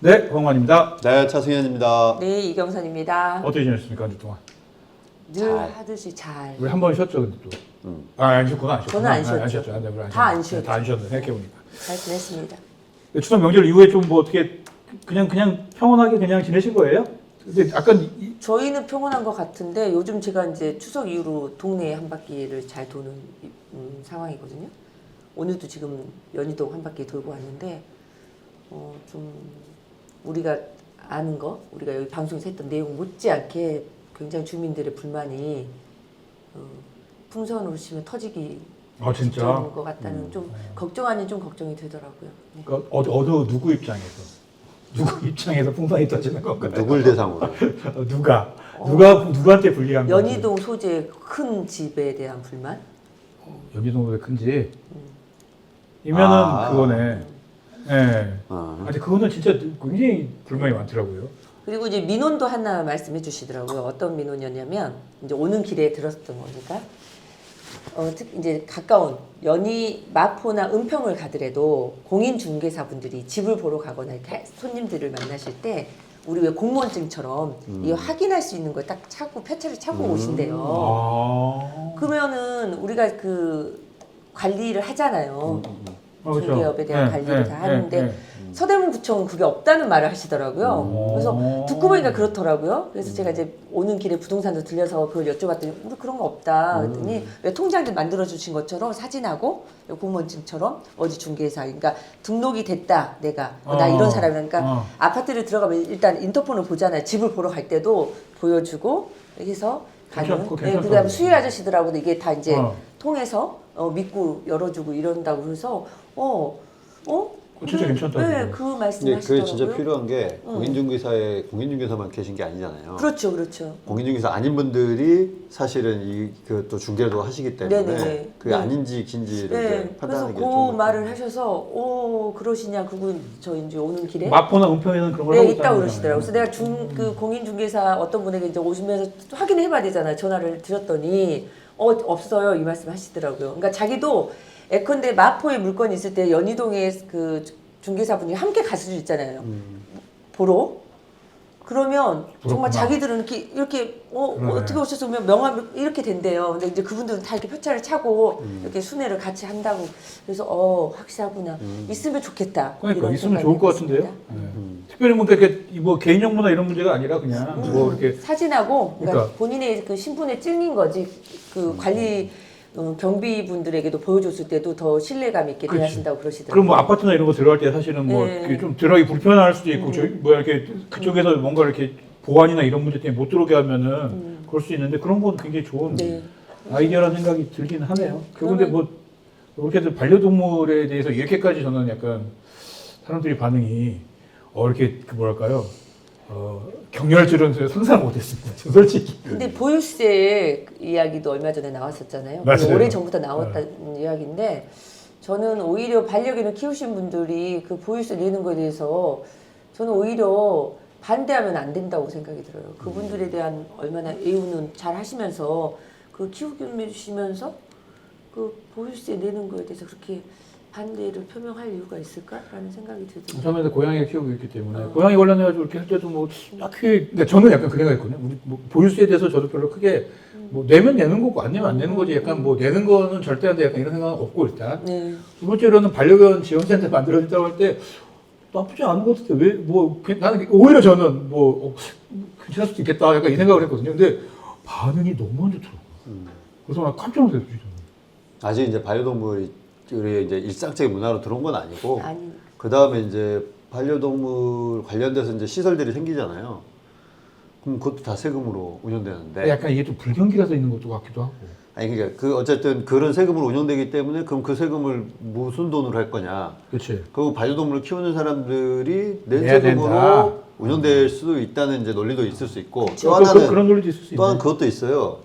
네, 홍환입니다. 네, 차승현입니다. 네, 이경선입니다. 어떻게 지냈습니까, 한 주 동안? 늘 잘. 하듯이 잘. 우리 한 번 쉬었죠, 근데 또. 안 쉬었구나, 안 쉬었구나. 저는 안 쉬었죠. 안 쉬었죠. 네, 우리 안 다 안 쉬었네. 쉬었죠. 다 안 쉬었네, 생각해보니까. 잘 지냈습니다. 추석 명절 이후에 좀 뭐 어떻게, 그냥 평온하게 그냥 지내신 거예요? 근데 약간, 저희는 평온한 것 같은데 요즘 제가 이제 추석 이후로 동네 한 바퀴를 잘 도는 상황이거든요. 오늘도 지금 연희동 한 바퀴 돌고 왔는데 좀 우리가 아는 거, 우리가 여기 방송에서 했던 내용 못지않게 굉장히 주민들의 불만이 풍선으로 치면 터지기 진짜? 직전인 것 같다는 좀 걱정 아닌 좀 걱정이 되더라고요. 네. 그러니까 누구 입장에서? 누구 입장에서 풍선이 터지는 건가요? 누굴 대상으로? 누구한테 불리한 건지. 연희동 소재 큰 집에 대한 불만? 연희동보다 큰지? 이면은 그거네. 예. 근데 그거는 진짜 굉장히 불만이 많더라고요. 그리고 이제 민원도 하나 말씀해 주시더라고요. 어떤 민원이었냐면 이제 오는 길에 들었던 거니까 이제 가까운 연희 마포나 은평을 가더라도 공인중개사분들이 집을 보러 가거나 이렇게 손님들을 만나실 때 우리 왜 공무원증처럼 이거 확인할 수 있는 걸 딱 차고 표체를 차고 오신대요. 그러면은 우리가 그 관리를 하잖아요. 중개업에 대한 관리를 다 하는데 서대문구청은 그게 없다는 말을 하시더라고요. 그래서 듣고 보니까 그렇더라고요. 그래서 제가 이제 오는 길에 부동산도 들려서 그걸 여쭤봤더니 우리 그런 거 없다. 그랬더니 왜 통장들 만들어 주신 것처럼 사진하고 공무원증처럼 어디 중개사 그러니까 등록이 됐다 내가 나 이런 사람이니까 아파트를 들어가면 일단 인터폰을 보잖아요. 집을 보러 갈 때도 보여주고 해서 가는. 네, 그다음 수혜 아저씨들하고도 이게 다 이제 통해서 믿고 열어주고 이런다고 그래서 진짜 괜찮다. 네, 그 네, 말씀하시더라고요. 그게 진짜 필요한 게 공인중개사만 계신 게 아니잖아요. 그렇죠, 그렇죠. 공인중개사 아닌 분들이 사실은 그 또 중개도 하시기 때문에 네네네. 그게 아닌지 긴지를 네, 이제 그래서 판단하는 게 그 말을 하셔서 그러시냐 그분 저 이제 오는 길에 마포나 은평에는 그런 걸 네 하고 있다고 있다는 그러시더라고요. 거잖아요. 그래서 내가 그 공인중개사 어떤 분에게 이제 오시면서 확인해 봐야 되잖아요. 전화를 드렸더니 없어요 이 말씀 하시더라고요. 그러니까 자기도 예컨대 마포에 물건이 있을 때 연희동에 그 중개사분이 함께 갔을 수 있잖아요. 보러. 그러면 정말 그렇구나. 자기들은 이렇게 어떻게 오셔서 명함 이렇게 된대요. 근데 이제 그분들은 다 이렇게 표차를 차고 이렇게 순회를 같이 한다고. 그래서 확실하구나. 있으면 좋겠다. 그러니까 이런 있으면 생각이 좋을 것 들었습니다. 같은데요. 특별히 뭐 이렇게 뭐 개인 정보나 이런 문제가 아니라 그냥 뭐 이렇게 사진하고 그러니까 그러니까. 본인의 그 신분의 증인 거지. 그 관리 경비분들에게도 보여줬을 때도 더 신뢰감 있게 그렇지. 대하신다고 그러시더라고요. 그럼 뭐 아파트나 이런 거 들어갈 때 사실은 뭐 네. 이렇게 좀 들어가기 불편할 수도 있고 뭐 이렇게 그쪽에서 뭔가 이렇게 보안이나 이런 문제 때문에 못 들어오게 하면은 그럴 수 있는데 그런 건 굉장히 좋은 네. 아이디어라는 생각이 들긴 하네요. 그런데 뭐 이렇게 반려동물에 대해서 이렇게까지 저는 약간 사람들이 반응이 이렇게 그 뭐랄까요? 격려할 줄은 상상 못했습니다. 솔직히. 근데 보유세 이야기도 얼마 전에 나왔었잖아요. 맞아요. 오래 전부터 나왔다는 이야기인데 저는 오히려 반려견을 키우신 분들이 그 보유세 내는 거에 대해서 저는 오히려 반대하면 안 된다고 생각이 들어요. 그분들에 대한 얼마나 애우는 잘 하시면서 그 키우시면서 그 보유세 내는 거에 대해서 그렇게 반대를 표명할 이유가 있을까라는 생각이 들더라고요. 처음에는 고양이 키우고 있기 때문에 고양이 관련해가지고 이렇게 할 때도 뭐 딱히 그러니까 저는 약간 그 생각했거든요. 우리 뭐 보유세에 대해서 저도 별로 크게 뭐 내면 내는 거고 안 내면 안 내는 거지. 약간 뭐 내는 거는 절대 안 돼. 약간 이런 생각은 없고 일단. 네. 두 번째로는 반려견 지원센터 만들어진다고 할 때 나쁘지 않은 것 같은데 왜 뭐 나는 오히려 저는 뭐 괜찮을 수도 있겠다. 약간 이 생각을 했거든요. 근데 반응이 너무 안 좋더라고요. 그래서 나 깜짝 놀랐어요. 아직 이제 반려동물이 우리 이제 일상적인 문화로 들어온 건 아니고 아니. 그 다음에 이제 반려동물 관련돼서 이제 시설들이 생기잖아요. 그럼 그것도 다 세금으로 운영되는데. 약간 이게 좀 불경기라서 있는 것도 같기도 하고. 아니 그러니까 그 어쨌든 그런 세금으로 운영되기 때문에 그럼 그 세금을 무슨 돈으로 할 거냐. 그렇지. 그리고 반려동물을 키우는 사람들이 낸 내야 세금으로 된다. 운영될 수도 있다는 이제 논리도 있을 수 있고 또 또 하나는 그런 논리도 있을 수 또 하나 있네. 그것도 있어요.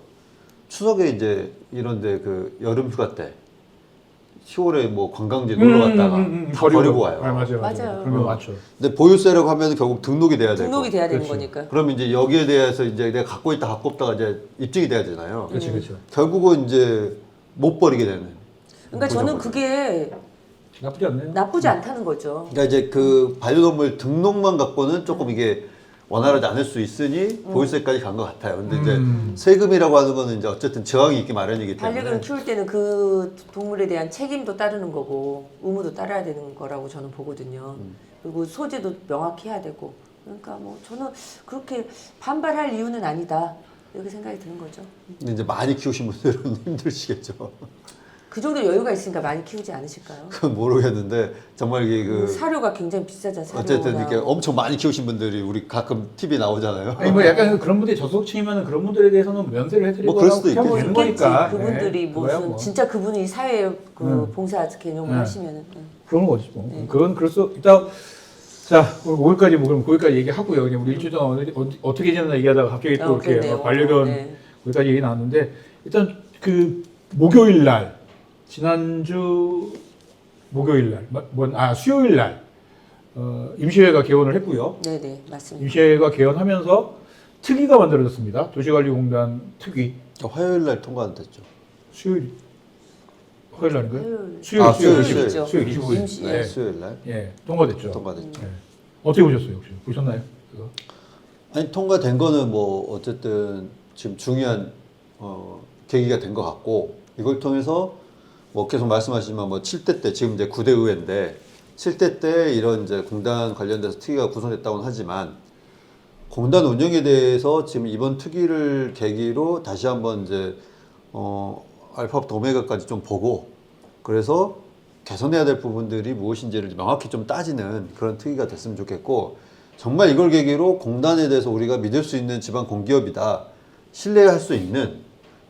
추석에 이제 이런데 그 여름 휴가 때 10월에 뭐 관광지 놀러 갔다가 다 버리고 와요. 맞아요. 맞아요. 그런 거 맞죠. 근데 보유세라고 하면 결국 등록이 돼야 되고. 등록이 돼야 되는 그렇지. 거니까. 그럼 이제 여기에 대해서 이제 내가 갖고 있다 갖고 없다가 이제 입증이 돼야 되잖아요. 그렇지, 그렇죠. 결국은 이제 못 버리게 되는. 그러니까 저는 그게 나쁘지 않네요. 나쁘지 않다는 거죠. 그러니까 이제 그 반려동물 등록만 갖고는 조금 이게 원활하지 않을 수 있으니 보유세까지 간 것 같아요. 근데 이제 세금이라고 하는 거는 이제 어쨌든 저항이 있기 마련이기 때문에. 반려견을 키울 때는 그 동물에 대한 책임도 따르는 거고 의무도 따라야 되는 거라고 저는 보거든요. 그리고 소재도 명확히 해야 되고. 그러니까 뭐 저는 그렇게 반발할 이유는 아니다. 이렇게 생각이 드는 거죠. 근데 이제 많이 키우신 분들은 힘드시겠죠. 그 정도 여유가 있으니까 많이 키우지 않으실까요? 그건 모르겠는데 정말 이게 그 사료가 굉장히 비싸잖아요. 사료가. 어쨌든 이렇게 엄청 많이 키우신 분들이 우리 가끔 TV 나오잖아요. 아니 뭐 약간 그런 분들이 저소득층이면 그런 분들에 대해서는 면세를 해드리고 뭐 그럴 수도 하면 뭐 되는 있겠지. 거니까. 그분들이 네, 그거야 무슨 뭐. 진짜 그분이 사회 그 봉사 개념을 하시면은. 그런 거지 뭐. 그건 그럴 수 있다. 자, 오늘 5일까지 뭐 그럼 거기까지 얘기하고요. 그냥 우리 일주일 동안 어떻게 지냈나 얘기하다가 갑자기 또 이렇게 그러네요. 반려견 네. 거기까지 얘기 나왔는데 일단 그 목요일 날 지난주 목요일 날 수요일 날 임시회가 개원을 했고요. 네네 맞습니다. 임시회가 개원하면서 특위가 만들어졌습니다. 도시관리공단 특위. 화요일 날 통과 안 됐죠. 수요일 화요일 날인가요? 화요일. 아, 수요일 수요일. 25일. 임시. 네. 수요일 날 예, 통과됐죠. 통과됐죠. 네. 어떻게 보셨어요, 혹시? 보셨나요? 그거? 아니 통과된 거는 뭐 어쨌든 지금 중요한 계기가 된 것 같고 이걸 통해서 뭐 계속 말씀하시지만 뭐 7대 때 지금 이제 9대 의회인데 7대 때 이런 이제 공단 관련돼서 특위가 구성됐다고는 하지만 공단 운영에 대해서 지금 이번 특위를 계기로 다시 한번 이제 알파부터 오메가까지 좀 보고 그래서 개선해야 될 부분들이 무엇인지를 명확히 좀 따지는 그런 특위가 됐으면 좋겠고 정말 이걸 계기로 공단에 대해서 우리가 믿을 수 있는 지방 공기업이다 신뢰할 수 있는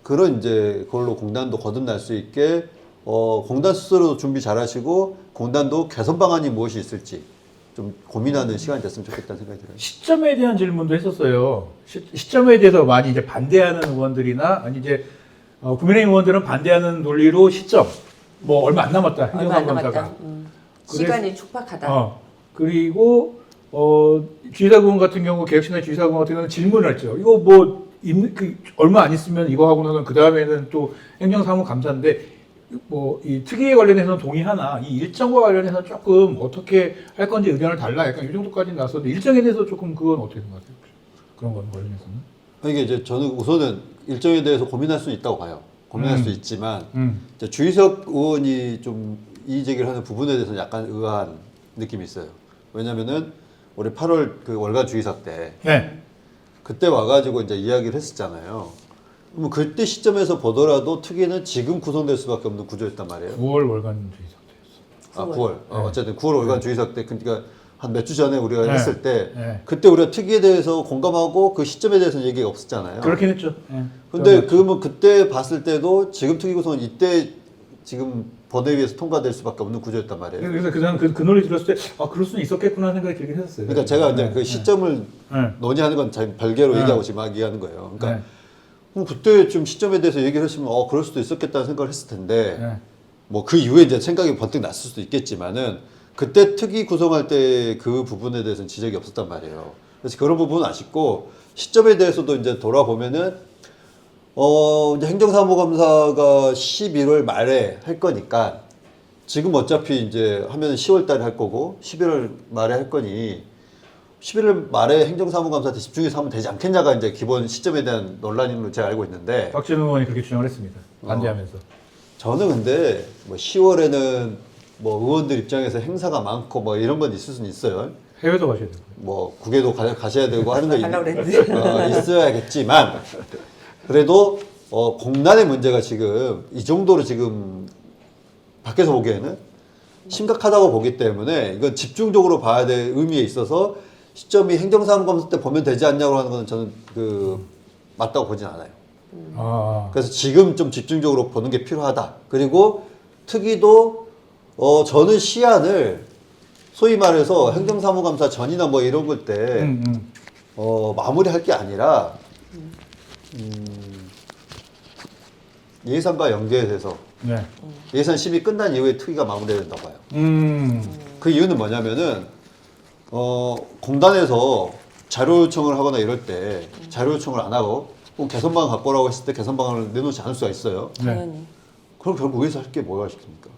그런 이제 그걸로 공단도 거듭날 수 있게 공단 스스로도 준비 잘하시고 공단도 개선 방안이 무엇이 있을지 좀 고민하는 시간이 됐으면 좋겠다는 생각이 들어요. 시점에 대한 질문도 했었어요. 시점에 대해서 많이 이제 반대하는 의원들이나 아니 이제 국민의힘 의원들은 반대하는 논리로 시점 뭐 얼마 안 남았다 얼마 안 행정사무감사가. 남았다. 시간이 촉박하다. 그리고 주지사구원 같은 경우 개혁신당 주지사구원 같은 경우는 질문을 했죠. 이거 뭐 얼마 안 있으면 이거 하고는 그 다음에는 또 행정사무감사인데 뭐 이 특위에 관련해서는 동의하나 이 일정과 관련해서 조금 어떻게 할 건지 의견을 달라 약간 이 정도까지 나왔었는데 일정에 대해서 조금 그건 어떻게 생각하세요? 그런 건 관련해서는? 이게 이제 저는 우선은 일정에 대해서 고민할 수 있다고 봐요. 고민할 수 있지만 이제 주희석 의원이 좀 이의 제기를 하는 부분에 대해서는 약간 의아한 느낌이 있어요. 왜냐면은 우리 8월 그 월간 주의사 때 네. 그때 와가지고 이제 이야기를 했었잖아요. 그러면 그때 시점에서 보더라도 특위는 지금 구성될 수밖에 없는 구조였단 말이에요. 9월 월간 주의사 때였어. 아, 9월. 어쨌든 9월 월간 주의사 때 그러니까 한 몇 주 전에 우리가 네. 했을 때 네. 그때 우리가 특위에 대해서 공감하고 그 시점에 대해서는 얘기가 없었잖아요. 그렇긴 했죠. 네. 근데 그러면 그때 봤을 때도 지금 특위 구성은 이때 지금 본회의에서 통과될 수밖에 없는 구조였단 말이에요. 그래서 그 논리 들었을 때 그럴 수는 있었겠구나 생각이 들긴 했었어요. 그러니까 제가 이제 네. 그 시점을 네. 논의하는 건 별개로 네. 얘기하고 지금 얘기하는 거예요. 그러니까 네. 그럼 그때 좀 시점에 대해서 얘기를 했으면 그럴 수도 있었겠다는 생각을 했을 텐데 네. 뭐 그 이후에 이제 생각이 번뜩 났을 수도 있겠지만은 그때 특위 구성할 때 그 부분에 대해서는 지적이 없었단 말이에요. 그래서 그런 부분은 아쉽고 시점에 대해서도 이제 돌아보면은 이제 행정사무감사가 11월 말에 할 거니까 지금 어차피 이제 하면 10월 달에 할 거고 11월 말에 할 거니 11월 말에 행정사무감사 때 집중해서 하면 되지 않겠냐가 이제 기본 시점에 대한 논란인 걸로 제가 알고 있는데 박지원 의원이 그렇게 주장을 했습니다. 반대하면서. 저는 근데 뭐 10월에는 뭐 의원들 입장에서 행사가 많고 뭐 이런 건 있을 수는 있어요. 해외도 가셔야 되고. 뭐 국외도 가셔야 되고 하는 거 가려고 그랬는데. 있어야겠지만 그래도 공단의 문제가 지금 이 정도로 지금 밖에서 보기에는 심각하다고 보기 때문에 이건 집중적으로 봐야 될 의미에 있어서 시점이 행정사무감사 때 보면 되지 않냐고 하는 건 저는 맞다고 보진 않아요. 그래서 지금 좀 집중적으로 보는 게 필요하다. 그리고 특위도 저는 시한을 소위 말해서 행정사무감사 전이나 뭐 이런 걸 때 마무리할 게 아니라 예산과 연계돼서 네. 예산 심의 끝난 이후에 특위가 마무리해야 된다고 봐요. 그 이유는 뭐냐면은 공단에서 자료 요청을 하거나 이럴 때 자료 요청을 안 하고 개선 방안 갖고 오라고 했을 때 개선 방안을 내놓지 않을 수가 있어요. 당연히. 그럼 결국 위에서 할 게 뭐가 시킵니까?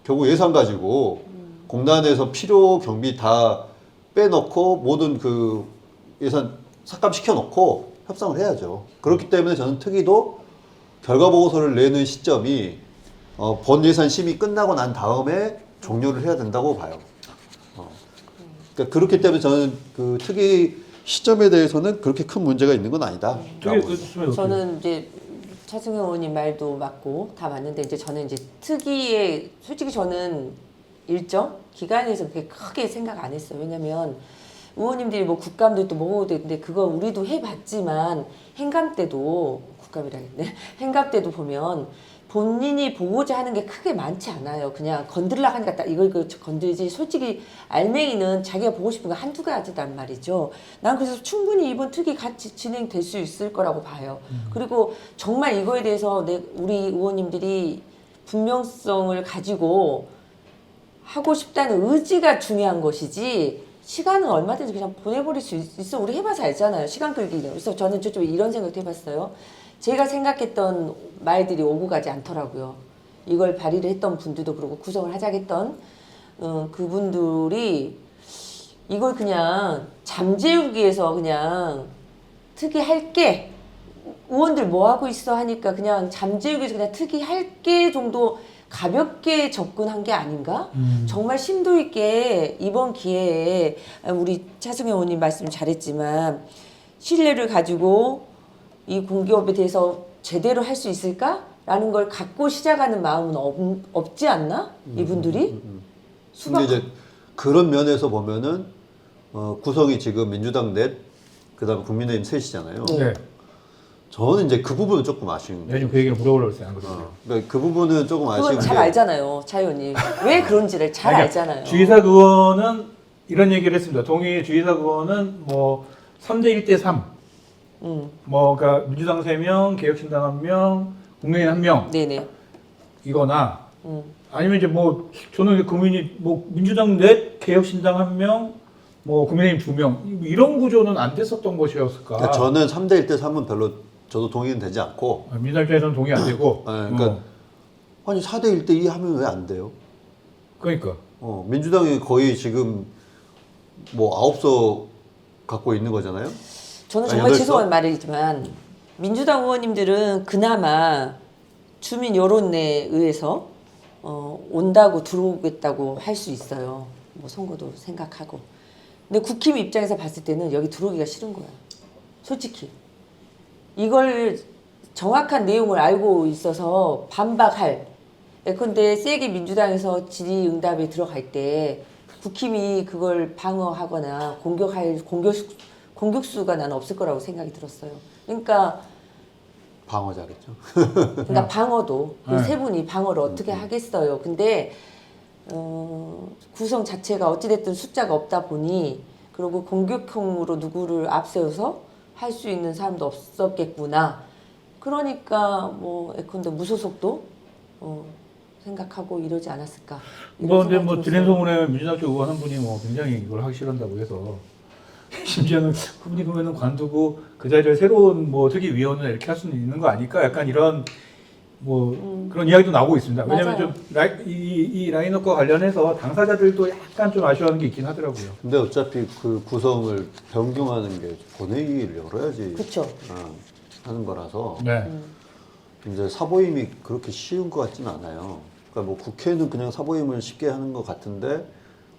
결국 예산 가지고 공단에서 필요 경비 다 빼놓고 모든 그 예산 삭감시켜 놓고 협상을 해야죠. 그렇기 때문에 저는 특위도 결과 보고서를 내는 시점이 본 예산 심의 끝나고 난 다음에 종료를 해야 된다고 봐요. 그러니까 그렇기 때문에 저는 그 특위 시점에 대해서는 그렇게 큰 문제가 있는 건 아니다. 되게 그 수준이 어때요? 저는 이제 차승현 의원님 말도 맞고 다 맞는데 이제 저는 이제 특위에 솔직히 저는 일정 기간에서 그렇게 크게 생각 안 했어요. 왜냐면 의원님들이 뭐 국감도 있고 뭐도 있는데 그거 우리도 해봤지만 행감 때도 국감이라겠네. 행감 때도 보면 본인이 보고자 하는 게 크게 많지 않아요. 그냥 건들려고 하니까 딱 이거 건들지. 솔직히 알맹이는 자기가 보고 싶은 거 한두 가지단 말이죠. 난 그래서 충분히 이번 특위 같이 진행될 수 있을 거라고 봐요. 그리고 정말 이거에 대해서 우리 의원님들이 분명성을 가지고 하고 싶다는 의지가 중요한 것이지 시간은 얼마든지 그냥 보내버릴 수 있어. 우리 해봐서 알잖아요. 시간 끌기는. 그래서 저는 저쪽에 이런 생각도 해봤어요. 제가 생각했던 말들이 오고 가지 않더라고요. 이걸 발의를 했던 분들도 그렇고 구성을 하자겠던 그분들이 이걸 그냥 잠재우기 위해서 그냥 특위 할게 의원들 뭐 하고 있어 하니까 그냥 잠재우기 위해서 그냥 특위 할게 정도 가볍게 접근한 게 아닌가? 정말 심도 있게 이번 기회에 우리 차승현 의원님 말씀 잘했지만 신뢰를 가지고 이 공기업에 대해서 제대로 할 수 있을까라는 걸 갖고 시작하는 마음은 없지 않나? 이분들이? 근데 이제 그런 면에서 보면은 구성이 지금 민주당 넷, 그다음에 국민의힘 셋이잖아요. 네. 저는 이제 그 부분은 조금 아쉬운 내가 지금 그 얘기를 물어보려고 했어요. 안 그래도. 그러니까 그 부분은 조금 아쉬운 그건 잘 알잖아요, 차 의원님. 왜 그런지를 잘 아니, 알잖아요. 주의사 그거는 이런 얘기를 했습니다. 동의 주의사 그거는 뭐 3대 1대 3. 뭐 그러니까 민주당 3명, 개혁신당 1명, 국민의힘 1명. 네네. 이거나 아니면 이제 뭐 저는 국민이 뭐 민주당 넷, 개혁신당 1명, 뭐 국민의힘 2명 이런 구조는 안 됐었던 것이었을까? 그러니까 저는 3대 1대 3은 별로 저도 동의는 되지 않고 민주당 입장에서는 동의 안 되고. 그러니까 아니 4대 1대 2 하면 왜 안 돼요? 그러니까. 민주당이 거의 지금 뭐 9석 갖고 있는 거잖아요. 저는 아, 정말 8석? 죄송한 말이지만 민주당 의원님들은 그나마 주민 여론에 의해서 온다고 들어오겠다고 할 수 있어요. 뭐 선거도 생각하고. 근데 국힘 입장에서 봤을 때는 여기 들어오기가 싫은 거야. 솔직히. 이걸 정확한 내용을 알고 있어서 반박할. 예컨대 세게 민주당에서 질의응답에 들어갈 때 국힘이 그걸 방어하거나 공격수가 나는 없을 거라고 생각이 들었어요. 그러니까 방어자겠죠. 그러니까 방어도 그 네. 세 분이 방어를 어떻게 하겠어요. 근데 구성 자체가 어찌됐든 숫자가 없다 보니 그리고 공격형으로 누구를 앞세워서 할 수 있는 사람도 없었겠구나. 그러니까 뭐 예컨대 무소속도 생각하고 이러지 않았을까. 뭐 근데 생각이 뭐 들었어요. 들린 소문에 민주당 쪽 의원 한 분이 뭐 굉장히 이걸 하기 싫어한다고 해서 심지어는 그분이 그러면은 관두고 그 자리에 새로운 뭐 특위위원을 이렇게 할 수는 있는 거 아닐까? 약간 이런 뭐 그런 이야기도 나오고 있습니다. 왜냐면 맞아요. 좀 이 라인업과 관련해서 당사자들도 약간 좀 아쉬워하는 게 있긴 하더라고요. 근데 어차피 그 구성을 변경하는 게 본회의를 열어야지 그쵸. 하는 거라서 네. 이제 사보임이 그렇게 쉬운 것 같지는 않아요. 그러니까 뭐 국회는 그냥 사보임을 쉽게 하는 것 같은데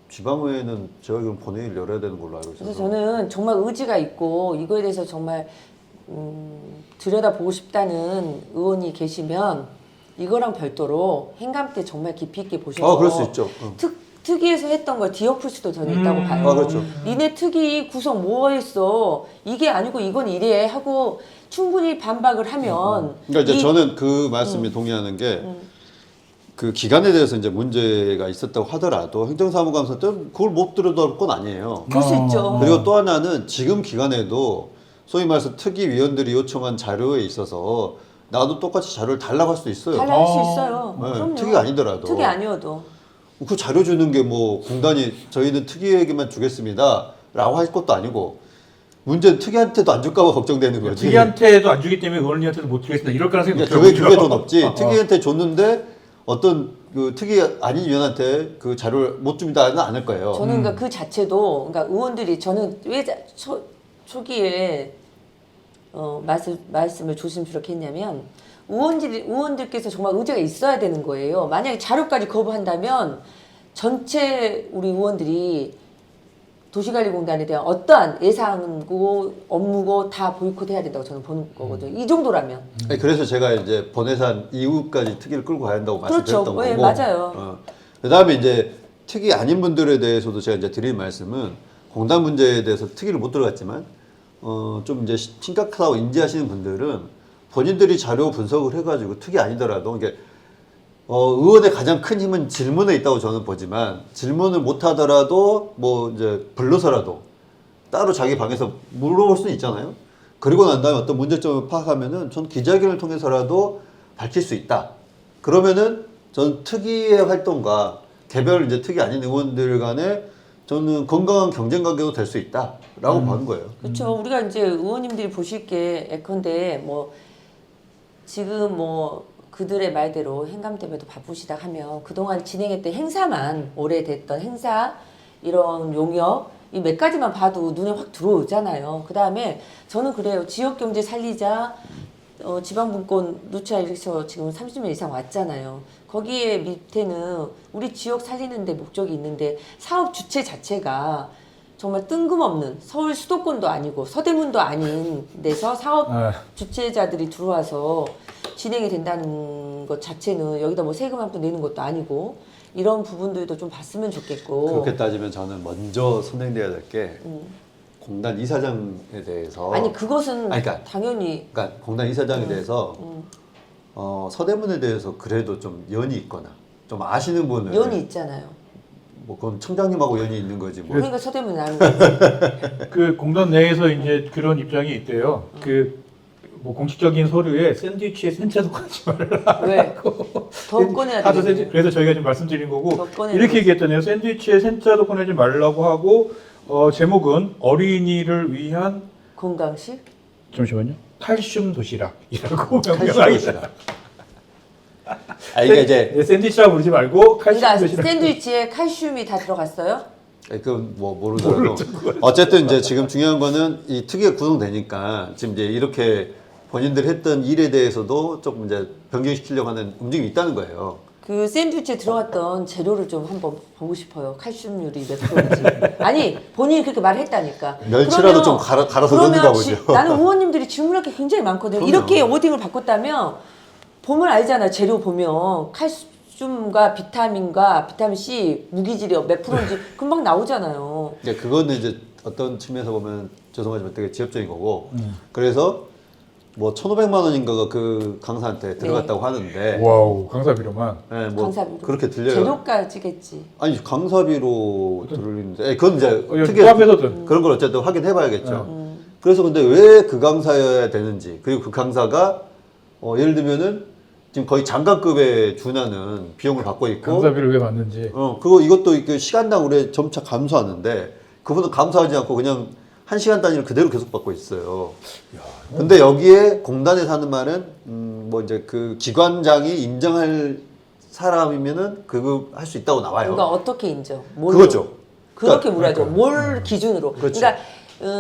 지방의회는 제가 알기로는 본회의를 열어야 되는 걸로 알고 있어서 그래서 저는 정말 의지가 있고 이거에 대해서 정말 들여다보고 싶다는 의원이 계시면 이거랑 별도로 행감 때 정말 깊이 있게 보셔서 그럴 수 있죠. 특위에서 했던 걸 뒤엎을 수도 저는 있다고 봐요. 그렇죠. 니네 특위 구성 뭐 했어? 이게 아니고 이건 이래 하고 충분히 반박을 하면 그러니까 이제 이- 저는 그 말씀에 동의하는 게 그 기간에 대해서 이제 문제가 있었다고 하더라도 행정사무감사 때 그걸 못 들여다볼 건 아니에요. 그럴 수 있죠. 그리고 또 하나는 지금 기간에도 소위 말해서 특위위원들이 요청한 자료에 있어서 나도 똑같이 자료를 달라고 할 수도 있어요. 달라할 수 있어요. 네, 그럼요. 특위가 아니더라도. 특위 아니어도. 그 자료 주는 게 뭐 공단이 저희는 특위에게만 주겠습니다 라고 할 것도 아니고 문제는 특위한테도 안 줄까 봐 걱정되는 거지. 특위한테도 안 주기 때문에 의원님한테도 못 드리겠습니다. 이럴 가능성이 그러니까 높더라고요. 그게 더 높지. 특위한테 줬는데 어떤 그 특위 아닌 위원한테 그 자료를 못 줍니다는 않을 거예요. 저는 그러니까 그 자체도 그러니까 의원들이 저는 왜 초기에 말씀을 조심스럽게 했냐면 의원들께서 정말 의제가 있어야 되는 거예요. 만약에 자료까지 거부한다면 전체 우리 의원들이 도시관리공단에 대한 어떠한 예산고 업무고 다 보이콧해야 된다고 저는 보는 거거든요. 이 정도라면. 아니, 그래서 제가 이제 본회산 이후까지 특위를 끌고 가야 한다고 그렇죠. 말씀드렸던 네, 거고. 맞아요. 그다음에 이제 특위 아닌 분들에 대해서도 제가 이제 드릴 말씀은 공단 문제에 대해서 특위를 못 들어갔지만 좀 이제 심각하다고 인지하시는 분들은 본인들이 자료 분석을 해가지고 특위 아니더라도 이게 의원의 가장 큰 힘은 질문에 있다고 저는 보지만 질문을 못 하더라도 뭐 이제 불러서라도 따로 자기 방에서 물어볼 수는 있잖아요. 그리고 난 다음에 어떤 문제점을 파악하면은 전 기자회견을 통해서라도 밝힐 수 있다. 그러면은 전 특위의 활동과 개별 이제 특위 아닌 의원들 간에 저는 건강한 경쟁 관계도 될 수 있다라고 보는 거예요. 그렇죠. 우리가 이제 의원님들이 보실 게 예컨대 뭐 지금 뭐 그들의 말대로 행감 때문에도 바쁘시다 하면 그동안 진행했던 행사만 오래됐던 행사 이런 용역 이 몇 가지만 봐도 눈에 확 들어오잖아요. 그 다음에 저는 그래요. 지역 경제 살리자 지방분권 누차에서 지금 30년 이상 왔잖아요. 거기에 밑에는 우리 지역 살리는 데 목적이 있는데 사업 주체 자체가 정말 뜬금없는 서울 수도권도 아니고 서대문도 아닌 데서 사업 주체자들이 들어와서 진행이 된다는 것 자체는 여기다 뭐 세금 한 푼 내는 것도 아니고 이런 부분들도 좀 봤으면 좋겠고. 그렇게 따지면 저는 먼저 선행돼야 될 게 공단 이사장에 대해서 아니 그것은 아니, 그러니까, 당연히 그러니까 공단 이사장에 대해서 서대문에 대해서 그래도 좀 연이 있거나 좀 아시는 분은 연이 있잖아요. 뭐 그건 청장님하고 연이 있는 거지 뭐. 그러니까 서대문은 아는 거지. 그 공단 내에서 이제 그런 입장이 있대요. 그 뭐 공식적인 서류에 샌드위치에 센자도 꺼내지 말라. 왜? 더 꺼내야 하도 되겠네. 그래서 저희가 지금 말씀드린 거고 더 꺼내는 이렇게 거지. 얘기했잖아요. 샌드위치에 센자도 꺼내지 말라고 하고 제목은 어린이를 위한 건강식? 잠시만요. 칼슘 도시락이라고 칼슘 명명하게 도시락. 아 이게 이제 샌드위치라고 부르지 말고 칼슘 그러니까 도시락. 샌드위치에 칼슘이 다 들어갔어요? 그건 뭐 모르더라도 어쨌든 이제 지금 중요한 거는 이 특위가 구성되니까 지금 이제 이렇게 본인들 했던 일에 대해서도 조금 이제 변경시키려고 하는 움직임이 있다는 거예요. 그 샌드위치에 들어갔던 재료를 좀 한번 보고 싶어요. 칼슘률이 몇 프로인지. 아니 본인이 그렇게 말했다니까. 멸치라도 좀 갈아서 그러면 넣는가 보죠. 나는 의원님들이 질문할 게 굉장히 많거든요. 그럼요. 이렇게 워딩을 바꿨다면 보면 알잖아요. 재료 보면 칼슘과 비타민과 비타민 C 무기질이 몇 프로인지 금방 나오잖아요. 네, 그거는 이제 어떤 측면에서 보면 죄송하지만 되게 지엽적인 거고 그래서 뭐 1,500만 원인가가 그 강사한테 들어갔다고 하는데 와우 강사비로만. 네, 뭐 강사비로. 그렇게 들려요. 재료까지겠지. 아니 강사비로 들리는데 그건 이제 여기 포함해서든. 그런 걸 어쨌든 확인해 봐야겠죠. 그래서 근데 왜 그 강사여야 되는지 그리고 그 강사가 예를 들면은 지금 거의 장관급에 준하는 비용을 받고 있고 강사비를 왜 받는지. 그리고 이것도 그 시간당 우리 점차 감소하는데 그분은 감소하지 않고 그냥 1시간 단위를 그대로 계속 받고 있어요. 근데 여기에 공단에서 하는 말은 뭐 이제 그 기관장이 인정할 사람이면은 그거 할 수 있다고 나와요. 그러니까 어떻게 인정? 뭘로? 그거죠. 그렇게 그러니까, 물어야죠. 뭘 기준으로? 그렇지. 그러니까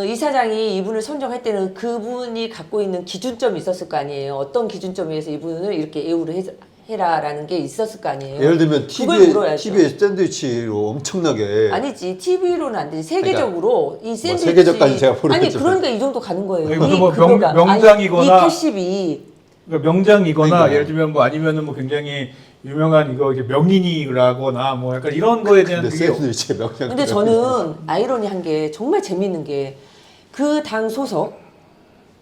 이사장이 이분을 선정할 때는 그분이 갖고 있는 기준점이 있었을 거 아니에요. 어떤 기준점에 의해서 이분을 이렇게 예우를 해라라는 게 있었을 거 아니에요. 예를 들면 그걸 물어야죠. TV에 샌드위치로 엄청나게 아니지 TV로는 안 되지 세계적으로 이 샌드위치 세계적까지 제가 아니 모르겠지만. 그러니까 이 정도 가는 거예요. 아니, 무슨 이 뭐 그거가. 명장이거나 아니, 이 80이 그러니까 명장이거나 그러니까요. 예를 들면 뭐 아니면은 뭐 굉장히 유명한 이거 이제 명인이라거나 뭐 약간 이런 거에 대한 근데 그게 샌드위치의 명령. 근데 저는 아이러니한 게 정말 재밌는 게 그 당 소속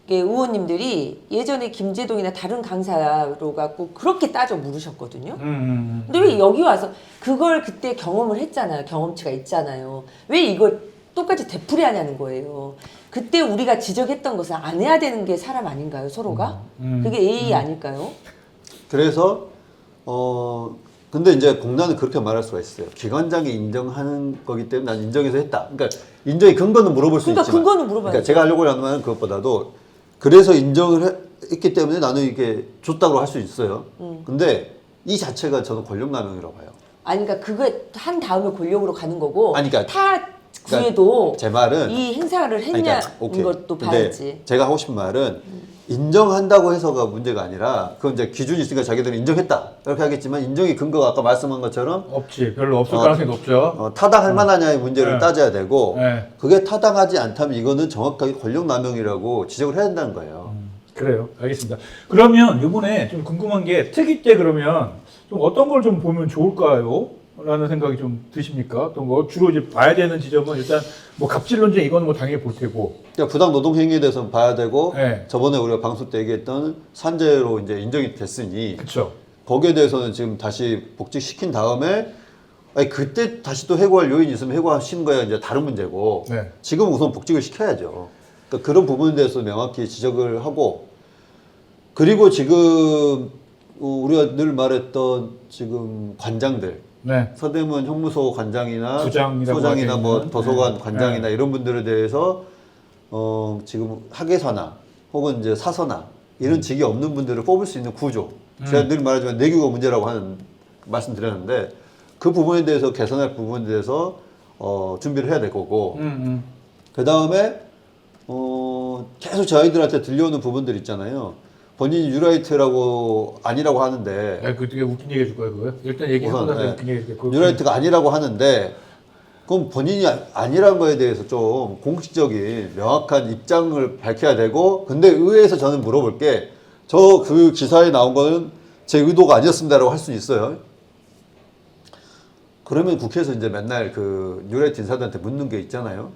의원님들이 예전에 김재동이나 다른 강사로 갖고 그렇게 따져 물으셨거든요. 근데 왜 여기 와서 그걸 그때 경험을 했잖아요. 경험치가 있잖아요. 왜 이걸 똑같이 되풀이하냐는 거예요. 그때 우리가 지적했던 것을 안 해야 되는 게 사람 아닌가요, 서로가? 그게 예의 아닐까요? 그래서 근데 이제 공단은 그렇게 말할 수가 있어요. 기관장이 인정하는 거기 때문에 난 인정해서 했다. 그러니까 인정의 근거는 물어볼 수 그러니까 있지만. 근거는 물어봐야죠. 그러니까 제가 하려고 하는 말은 그것보다도 그래서 인정을 했기 때문에 나는 이게 줬다고 할 수 있어요. 근데 이 자체가 저는 권력남용이라고 봐요. 아니 그러니까 그거 한 다음에 권력으로 가는 거고 아니, 그러니까- 타 구에도 제 말은 이 행사를 아니, 했냐는 오케이. 것도 근데 봐야지. 제가 하고 싶은 말은 인정한다고 해서가 문제가 아니라 그건 이제 기준이 있으니까 자기들은 인정했다 이렇게 하겠지만 인정의 근거가 아까 말씀한 것처럼 없지. 별로 없을 가능성이 높죠. 타당할 만하냐의 문제를 네. 따져야 되고 네. 그게 타당하지 않다면 이거는 정확하게 권력남용이라고 지적을 해야 된다는 거예요. 그래요. 알겠습니다. 그러면 이번에 좀 궁금한 게 특위 때 그러면 좀 어떤 걸 좀 보면 좋을까요? 라는 생각이 좀 드십니까? 어떤 거 주로 이제 봐야 되는 지점은 일단 뭐 갑질 논쟁 이거는 뭐 당연히 볼 테고. 그러니까 부당 노동 행위에 대해서는 봐야 되고 네. 저번에 우리가 방송 때 얘기했던 산재로 이제 인정이 됐으니 그렇죠. 거기에 대해서는 지금 다시 복직시킨 다음에 아니 그때 다시 또 해고할 요인이 있으면 해고하시는 거야 이제 다른 문제고 네. 지금 우선 복직을 시켜야죠. 그러니까 그런 부분에 대해서 명확히 지적을 하고 그리고 지금 우리가 늘 말했던 지금 관장들 네. 서대문 형무소 관장이나 부장이라고 소장이나 뭐 하기에는, 도서관 네. 관장이나 이런 분들에 대해서 지금 학예사나 혹은 이제 사서나 이런 직이 없는 분들을 뽑을 수 있는 구조. 제가 늘 말하지만 내규가 문제라고 하는 말씀드렸는데 그 부분에 대해서 개선할 부분에 대해서 준비를 해야 될 거고 그 다음에 계속 저희들한테 들려오는 부분들 있잖아요. 본인이 뉴라이트라고 아니라고 하는데 야, 그 되게 웃긴 얘기 해줄 거예요, 그거? 일단 얘기하고 우선, 나서 네. 웃긴 얘기 해줄게요. 뉴라이트가 아니라고 하는데 그럼 본인이 아니라는 거에 대해서 좀 공식적인 명확한 입장을 밝혀야 되고 근데 의회에서 저는 물어볼 게 저 그 기사에 나온 거는 제 의도가 아니었습니다라고 할 수 있어요. 그러면 국회에서 이제 맨날 그 뉴라이트 인사들한테 묻는 게 있잖아요.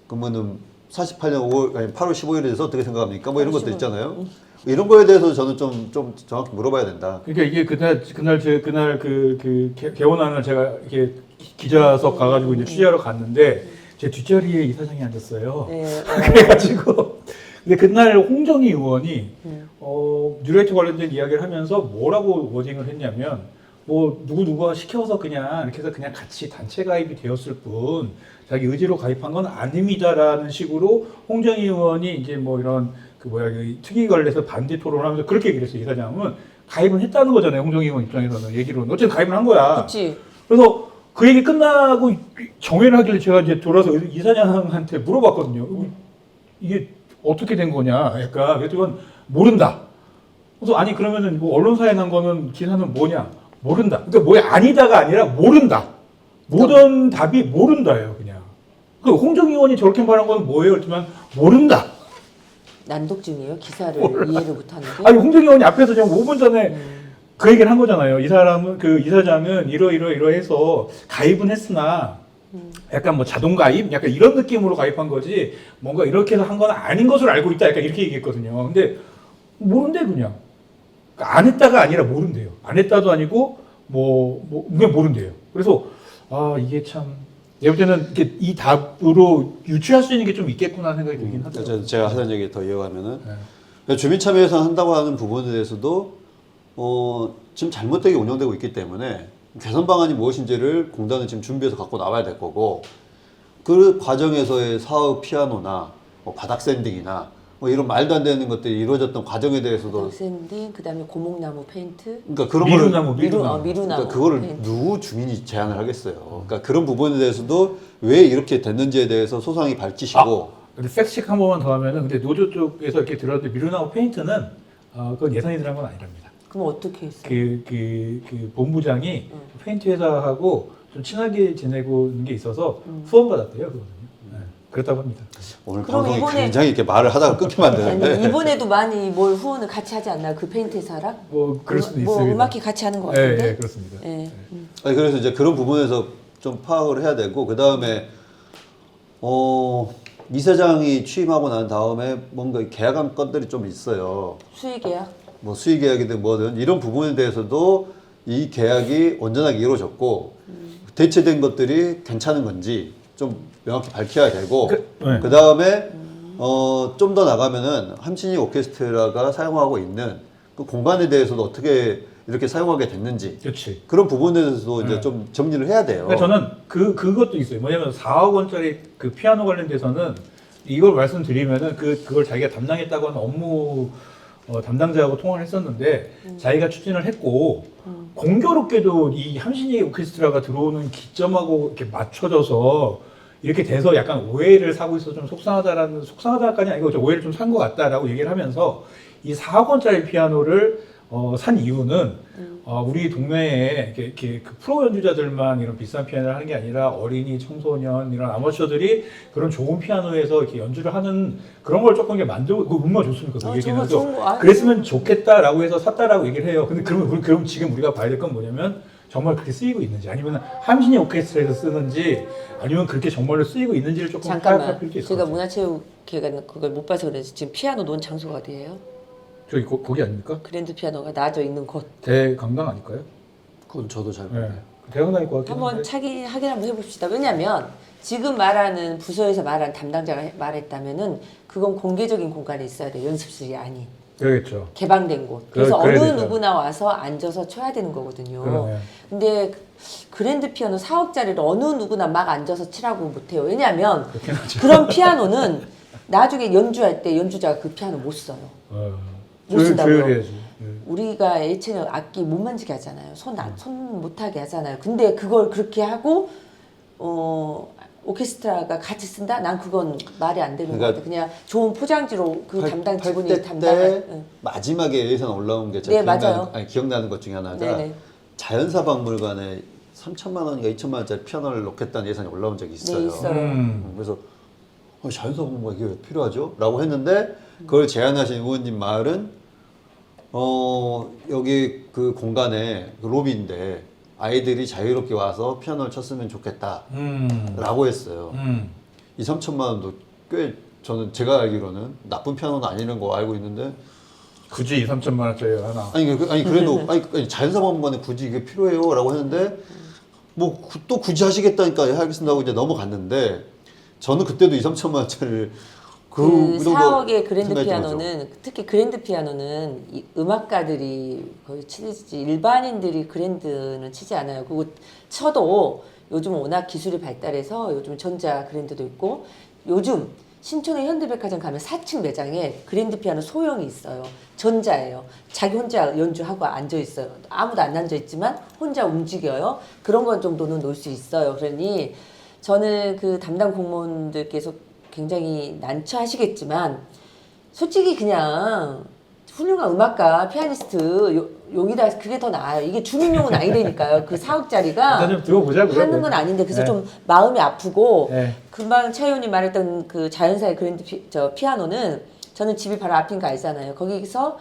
그러면은 48년 8월 15일에 대해서 어떻게 생각합니까? 뭐 이런 것도 있잖아요. 이런 거에 대해서 저는 좀 정확히 물어봐야 된다. 그러니까 이게 그날 개원안을 제가 이렇게 기자석 가가지고 이제 취재하러 갔는데 제 뒷자리에 이사장이 앉았어요. 네, 그래가지고 근데 그날 홍정희 의원이 뉴라이트 관련된 이야기를 하면서 뭐라고 워딩을 했냐면 뭐 누구가 시켜서 그냥 이렇게 해서 그냥 같이 단체 가입이 되었을 뿐 자기 의지로 가입한 건 아닙니다라는 식으로 홍정희 의원이 이제 뭐 이런 그 특위 관련해서 반대 토론을 하면서 그렇게 얘기를 했어요. 이사장은 가입은 했다는 거잖아요. 홍정희 의원 입장에서는 얘기로는 어쨌든 가입을 한 거야. 그렇지. 그래서 그 얘기 끝나고 정회를 하길래 제가 이제 돌아서 이사장한테 물어봤거든요. 이게 어떻게 된 거냐? 약간 그랬더니 모른다. 그래서 아니 그러면은 뭐 언론사에 난 거는 기사는 뭐냐? 모른다. 그러니까 뭐야 아니다가 아니라 모른다. 모든 답이 모른다예요, 그냥. 그 홍정희 의원이 저렇게 말한 건 뭐예요? 그렇지만 모른다. 난독증이에요. 기사를 이해를 못하는 게. 아니 홍정희 의원이 앞에서 지금 5분 전에 그 얘기를 한 거잖아요. 이 사람은 그 이사장은 이러해서 가입은 했으나 약간 뭐 자동 가입, 약간 이런 느낌으로 가입한 거지. 뭔가 이렇게 해서 한 건 아닌 것으로 알고 있다. 약간 이렇게 얘기했거든요. 근데 모른대 그냥. 그러니까 안 했다가 아니라 모른대요. 안 했다도 아니고 그냥 모른대요. 그래서 이게 참. 내가 볼 때는 이렇게 이 답으로 유추할 수 있는 게 좀 있겠구나 생각이 들긴 하더라고요. 제가 하던 얘기 더 이어가면은 네. 주민참여예산 한다고 하는 부분에 대해서도 지금 잘못되게 운영되고 있기 때문에 개선 방안이 무엇인지를 공단은 지금 준비해서 갖고 나와야 될 거고 그 과정에서의 사업 피아노나 바닥 샌딩이나 뭐 이런 말도 안 되는 것들이 이루어졌던 과정에 대해서도 샌딩 그다음에 고목나무 페인트, 그러니까 그런 거를 미루나무. 그러니까 그거를 페인트. 누구 주민이 제안을 하겠어요. 그러니까 그런 부분에 대해서도 왜 이렇게 됐는지에 대해서 소상히 밝히시고 근데 팩트체크 한 번만 더 하면은 근데 노조 쪽에서 이렇게 들었는데 미루나무 페인트는 그건 예산이 들어간 건 아니랍니다. 그럼 어떻게 했어요? 그 본부장이 페인트 회사하고 좀 친하게 지내고 있는 게 있어서 후원 받았대요. 그거는요. 네. 그렇다고 합니다. 오늘 그럼 방송이 이번에- 굉장히 이렇게 말을 하다가 끊기면 안 되는데 아니, 이번에도 많이 뭘 후원을 같이 하지 않나요? 그 페인트 회사랑? 뭐 그럴 수도 뭐 있습니다. 음악회 같이 하는 것 같은데. 네, 그렇습니다. 예. 아니, 그래서 이제 그런 부분에서 좀 파악을 해야 되고 그 다음에 이사장이 취임하고 난 다음에 뭔가 계약한 건들이 좀 있어요. 수의계약. 뭐 수의 계약이든 뭐든 이런 부분에 대해서도 이 계약이 온전하게 이루어졌고 대체된 것들이 괜찮은 건지 좀 명확히 밝혀야 되고 네. 그 다음에 좀 더 나가면은 함신이 오케스트라가 사용하고 있는 그 공간에 대해서도 어떻게 이렇게 사용하게 됐는지 그렇지. 그런 부분에 대해서도 이제 네. 좀 정리를 해야 돼요. 그러니까 저는 그것도 있어요. 뭐냐면 4억 원짜리 그 피아노 관련돼서는 이걸 말씀드리면은 그걸 자기가 담당했다고 하는 업무 담당자하고 통화를 했었는데 자기가 추진을 했고 공교롭게도 이 함신이 오케스트라가 들어오는 기점하고 이렇게 맞춰져서 이렇게 돼서 약간 오해를 사고 있어서 좀 속상하다까지 아니고 좀 오해를 좀 산 것 같다라고 얘기를 하면서 이 4억 원짜리 피아노를 산 이유는 우리 동네에 이렇게 그 프로 연주자들만 이런 비싼 피아노를 하는 게 아니라 어린이, 청소년 이런 아마추어들이 그런 좋은 피아노에서 이렇게 연주를 하는 그런 걸 조금 이렇게 만들고 그 음악 좋습니까? 그 얘기는 정말 좋은 거 아니에요? 그랬으면 좋겠다라고 해서 샀다라고 얘기를 해요. 근데 그럼 지금 우리가 봐야 될 건 뭐냐면 정말 그렇게 쓰이고 있는지 아니면 함신이 오케스트라에서 쓰는지 아니면 그렇게 정말로 쓰이고 있는지를 조금 잠깐만. 파악할 필요도 있을 것 제가 같아요. 문화체육회관 그걸 못 봐서 그래서 지금 피아노 논 장소가 어디예요? 저기 거기 아닙니까? 그랜드 피아노가 나져 있는 곳. 대강당 아닐까요? 그건 저도 잘 네. 모르겠어요. 대강당일 것 같긴 한번 한데. 확인 한번 해봅시다. 왜냐하면 지금 말하는 부서에서 말한 담당자가 말했다면은 그건 공개적인 공간에 있어야 돼. 연습실이 아닌 그러겠죠. 개방된 곳. 그래서 그래야 어느 되죠. 누구나 와서 앉아서 쳐야 되는 거거든요. 그러네. 근데 그랜드 피아노 4억짜리를 어느 누구나 막 앉아서 치라고 못해요. 왜냐하면 그렇긴 하죠. 그런 피아노는 나중에 연주할 때 연주자가 그 피아노 못 써요. 못 쓴다고요. 조율해야지. 우리가 예체능 악기 못 만지게 하잖아요. 손 못하게 하잖아요. 근데 그걸 그렇게 하고 오케스트라가 같이 쓴다? 난 그건 말이 안 되는 것 같아. 그냥 좋은 포장지로 그 담당 직원이 8대 담당을. 때 마지막에 예선 올라온 게 네, 맞아요. 기억나는 것 중에 하나가 네네. 자연사박물관에 3천만 원인가 2천만 원짜리 피아노를 놓겠다는 예산이 올라온 적이 있어요. 네, 있어요. 그래서 자연사박물관 이게 왜 필요하죠? 라고 했는데 그걸 제안하신 의원님 말은 여기 그 공간에 그 로비인데 아이들이 자유롭게 와서 피아노를 쳤으면 좋겠다 라고 했어요. 2, 3천만 원도 꽤 저는 제가 알기로는 나쁜 피아노는 아니라는 거 알고 있는데 굳이 2, 3천만 원짜리 하나. 아니 그래도 아니 자연사박물관에 굳이 이게 필요해요라고 했는데 뭐 또 굳이 하시겠다니까 하겠습니다 하고 이제 넘어갔는데 저는 그때도 2, 3천만 원짜리를 그 이 정도 4억의 그랜드 생각이 피아노는 특히 그랜드 피아노는 이 음악가들이 거의 치지 일반인들이 그랜드는 치지 않아요. 그리고 쳐도 요즘은 워낙 기술이 발달해서 요즘 전자 그랜드도 있고 요즘 신촌의 현대백화점 가면 4층 매장에 그랜드 피아노 소형이 있어요. 전자예요. 자기 혼자 연주하고 앉아 있어요. 아무도 안 앉아 있지만 혼자 움직여요. 그런 것 정도는 놓을 수 있어요. 그러니 저는 그 담당 공무원들께서 굉장히 난처하시겠지만 솔직히 그냥 훌륭한 음악가, 피아니스트 용이다 그게 더 나아요. 이게 주민용은 아니라니까요. 그 4억짜리가 일단 좀 들어보자고요. 하는 건 아닌데 그래서 네. 좀 마음이 아프고 네. 금방 차 의원님 말했던 그 자연사의 그랜드 피아노는 저는 집이 바로 앞인 거 알잖아요. 거기서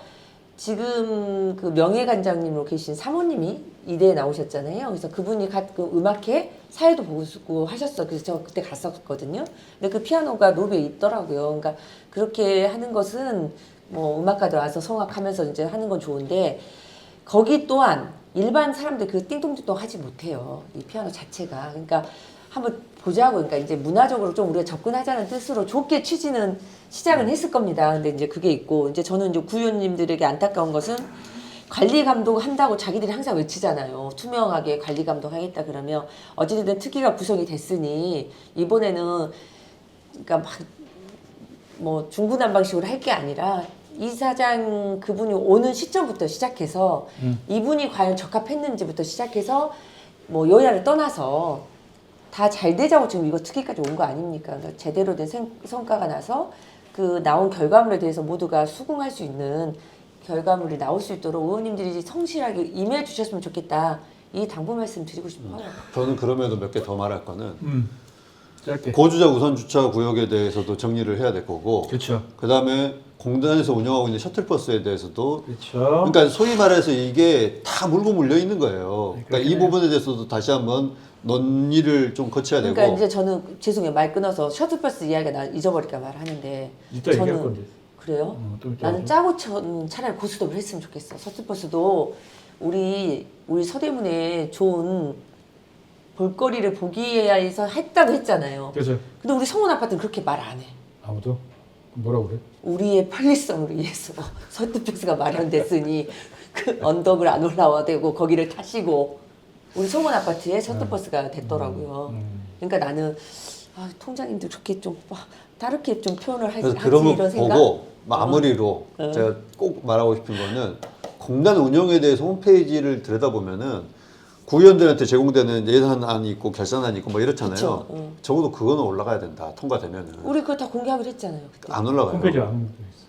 지금 그 명예관장님으로 계신 사모님이 이대에 나오셨잖아요. 그래서 그분이 그 음악회 사회도 보고 하셨어. 그래서 저 그때 갔었거든요. 근데 그 피아노가 노브에 있더라고요. 그러니까 그렇게 하는 것은 뭐 음악가들 와서 성악하면서 이제 하는 건 좋은데 거기 또한 일반 사람들 그 띵동띵동 하지 못해요. 이 피아노 자체가. 그러니까 한번 보자고. 그러니까 이제 문화적으로 좀 우리가 접근하자는 뜻으로 좋게 취지는 시작은 했을 겁니다. 근데 이제 그게 있고 이제 저는 이제 구의원님들에게 안타까운 것은 관리 감독 한다고 자기들이 항상 외치잖아요. 투명하게 관리 감독 하겠다 그러면 어찌됐든 특위가 구성이 됐으니 이번에는 그러니까 막 뭐 중구난방식으로 할 게 아니라 이사장 그분이 오는 시점부터 시작해서 이분이 과연 적합했는지부터 시작해서 뭐 여야를 떠나서 다 잘 되자고 지금 이거 특위까지 온 거 아닙니까? 그러니까 제대로 된 성과가 나서 그 나온 결과물에 대해서 모두가 수긍할 수 있는 결과물이 나올 수 있도록 의원님들이 성실하게 임해 주셨으면 좋겠다. 이 당부 말씀 드리고 싶어요. 저는 그럼에도 몇 개 더 말할 거는 짧게. 고주자 우선 주차 구역에 대해서도 정리를 해야 될 거고 그렇죠. 그다음에 공단에서 운영하고 있는 셔틀버스에 대해서도 그렇죠. 그러니까 소위 말해서 이게 다 물고 물려 있는 거예요. 그러니까 이 부분에 대해서도 다시 한번 논의를 좀 거쳐야 되고. 그러니까 이제 저는 죄송해요 말 끊어서 셔틀버스 이야기가 나 잊어버릴까 말하는데 이따 얘기할 건데. 그래요? 또 이따 나는 짜고 차라리 고스톱을 했으면 좋겠어. 셔틀버스도 우리 서대문에 좋은 볼거리를 보기 위해서 했다고 했잖아요. 그래서 근데 우리 성원 아파트는 그렇게 말 안 해. 아무도 뭐라 그래? 우리의 편리성을 위해서 셔틀버스가 마련됐으니 그 언덕을 안 올라와야 되고 거기를 타시고 우리 성원 아파트에 셔틀버스가 됐더라고요. 그러니까 나는 통장님들 그렇게 좀 다르게 좀 표현을 하지 그래서 그런 이런 거 생각? 보고 마무리로 제가 꼭 말하고 싶은 거는 공단 운영에 대해서 홈페이지를 들여다보면은 구의원들한테 제공되는 예산안이 있고 결산안이 있고 뭐 이렇잖아요. 그쵸, 응. 적어도 그거는 올라가야 된다. 통과되면은. 우리 그거 다 공개하기로 했잖아요. 그때. 안 올라가요. 홈페이지 안 돼 있어.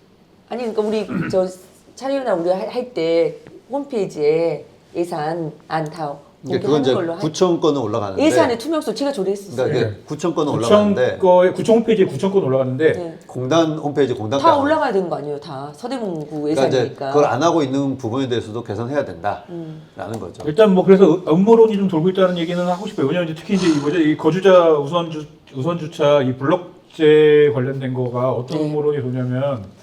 아니 그러니까 우리 저 차리나 우리 할 때 홈페이지에 예산 안 다 그러니까 그건 공개하는 이제 걸로 구청 거는 올라가는데. 예산의 투명성 제가 조례했었어요. 그러니까 네. 이게 구청 거는 구청 올라가는데 거에 구청 홈페이지에 구청 건 올라갔는데 네. 공단 홈페이지 공단 다 거 올라가야 되는 거 아니에요? 다 서대문구 그러니까 이제 예산이니까. 그걸 안 하고 있는 부분에 대해서도 개선해야 된다라는 거죠. 일단 뭐 그래서 음모론이 좀 돌고 있다는 얘기는 하고 싶어요. 왜냐면 이제 특히 이제 이 뭐죠 이 거주자 우선 주차 이 블록제 관련된 거가 어떤 네. 음모론이 도냐면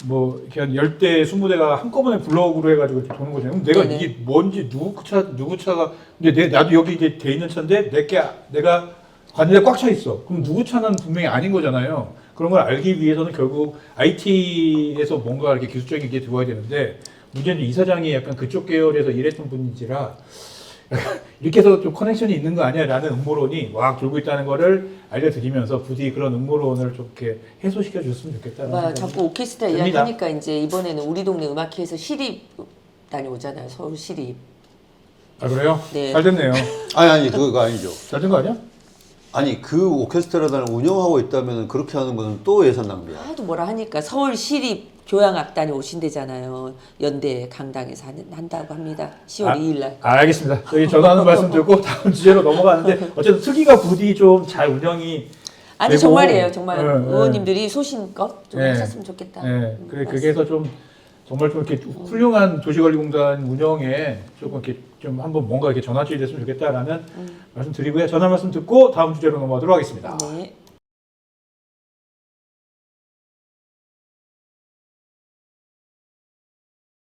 뭐 이렇게 한 10대 20대가 한꺼번에 블록으로 해가지고 이렇게 도는 거잖아요. 그럼 내가 네네. 이게 뭔지 누구 차가 근데 나도 여기 이제 돼 있는 차인데 내가 관내에 꽉 차 있어. 그럼 누구 차는 분명히 아닌 거잖아요. 그런 걸 알기 위해서는 결국 IT에서 뭔가 이렇게 기술적인 게 들어와야 되는데 문제는 이사장이 약간 그쪽 계열에서 일했던 분인지라 이렇게 해서 좀 커넥션이 있는 거 아니야? 라는 음모론이 막 돌고 있다는 거를 알려드리면서 부디 그런 음모론을 좀 이렇게 해소시켜 줬으면 좋겠다는 와, 생각이 자꾸 오케스트라 듭니다. 이야기하니까 이제 이번에는 우리 동네 음악회에서 시립 다녀오잖아요. 서울 시립. 아 그래요? 네. 잘 됐네요. 아니 그거 아니죠. 잘 된 거 아니야? 아니 그 오케스트라단을 운영하고 있다면 그렇게 하는 거는 또 예산 낭비야. 하도 뭐라 하니까 서울 시립 교향악단이 오신대잖아요. 연대 강당에서 한다고 합니다. 10월 2일 날. 알겠습니다. 저희 전하는 말씀 듣고 다음 주제로 넘어가는데 어쨌든 특기가 부디 좀 잘 운영이 아니 되고, 정말이에요. 정말 네, 의원님들이 소신껏 좀 네. 하셨으면 좋겠다. 네, 그래 그게 해서 좀 정말 좀 이렇게 훌륭한 도시관리공단 운영에 조금 이렇게 좀 한번 뭔가 이렇게 전환점이 됐으면 좋겠다라는 말씀 드리고요. 전화 말씀 듣고 다음 주제로 넘어가도록 하겠습니다. 네.